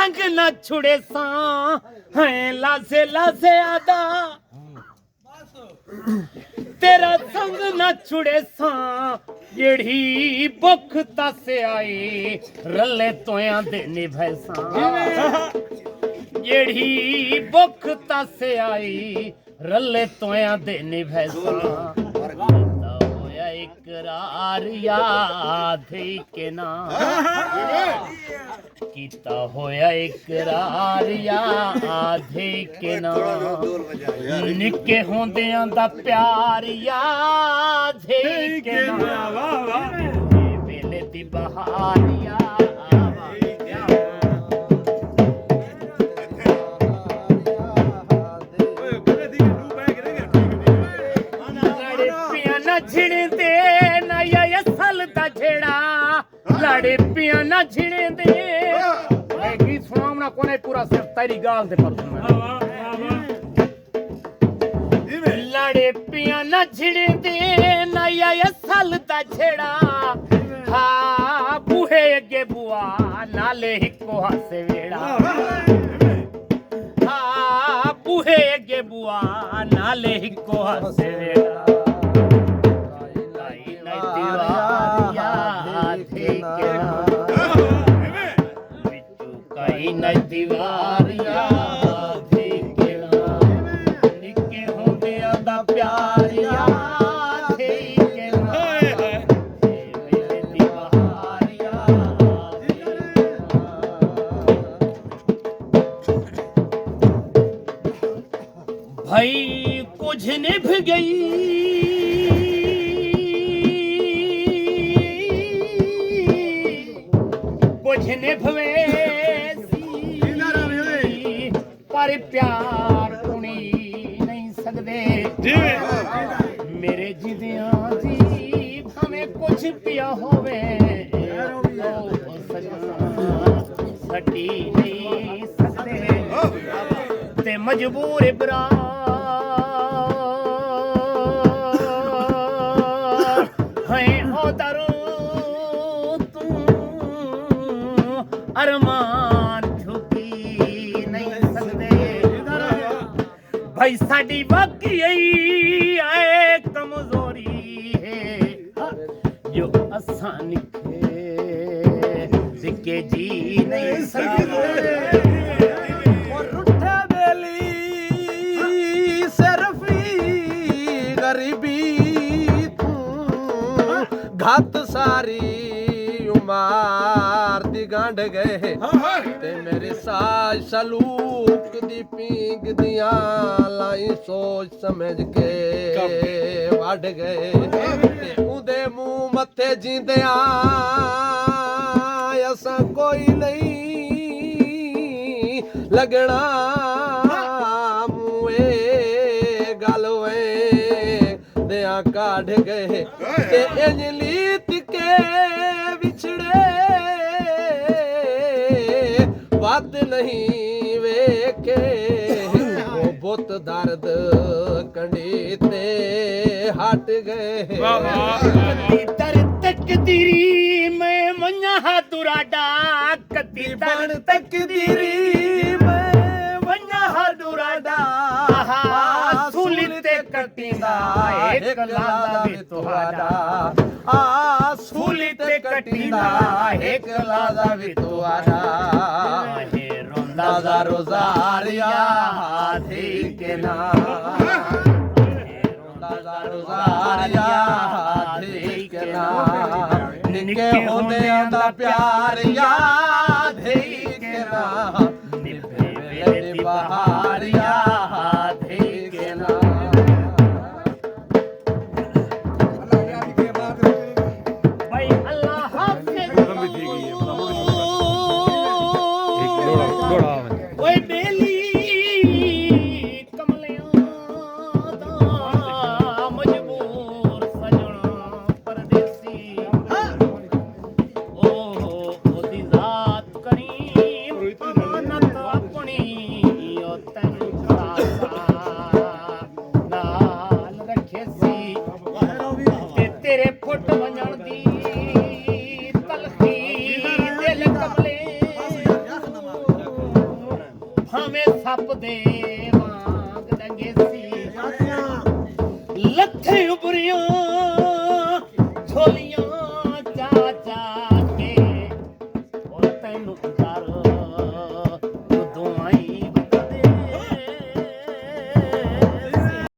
संग न छुड़े सा है लासे लासे आदा तेरा संग न छुड़े सा जेड़ी भुख तस आई रले तोया दे निभैसा जेड़ी भुख तस आई रले तोया दे निभैसा होया इकरार याद के ना कीता होया इकरार याद के ना निक्के होंदियां दा प्यार याद के ना वेले दी बहार झिड़दे ना या सल दा झेड़ा लाड़े पिया ना झिड़दे मैं गीत सुनाऊं ना कोने पूरा सिर्फ तेरी गाल दे पर लाड़े पिया ना झिड़दे ना या सल दा झेड़ा हा बूहे अगे बुआ नाले हिको हासे वेड़ा हा बूहे अगे बुआ नाले हिको हासे वेड़ा न दीवार याद के ना निक्के होंदियां दा प्यार याद के ना वेले दी बहार याद भाई कुछ निभ गई कुछ निभवे पर प्यार कुणी नहीं सकदे मेरे जिदियां जी भाਵੇਂ कुछ पिया होवे सटी नहीं सकदे ते मजबूर बरा है ओ दरो तू अरमान भाई साडी वाकई है कमजोरी है जो आसान सिक्के जी नहीं सकते और रुठे बेली सिर्फी गरीबी तू घात सारी उमार दी गांड गए ते मेरे साज सलूक दी पींग दिया लाई सोच समझ के वड़ गए ते उदे मुंह मथे जींदिया असा कोई नहीं लगना मुए गलवे दिया काढ़ गए ते इंजलीत के बिछड़े बात नहीं वेखे वो बुत दर्द कंडी ते हट गए दर तकदीरी मैं वन्या दुराडा कदी दर तकदीरी मैं वन्या दुराडा सूली ते कटींदा एक लादा वे तुहाडा सूली ते कटींदा एक लादा वे तुहाडा रोंदा रोज़ार याद के ना रोंदा रोज़ार याद के ना निके होंदियां दा प्यार याद के ना निभे वेले दी बहार याद के ना भाई अल्लाह हाफिज़ ओए बेली कमलियां दा मजबूर सजन परदेसी ओ ओदी जात करीम मानत अपनी ओ ਭਾਵੇਂ ਸੱਪ ਦੇ ਵਾਂਗ ਡੰਗੇ ਸੀ ਲੱਥੇ ਉਬਰੀਆਂ ਝੋਲੀਆਂ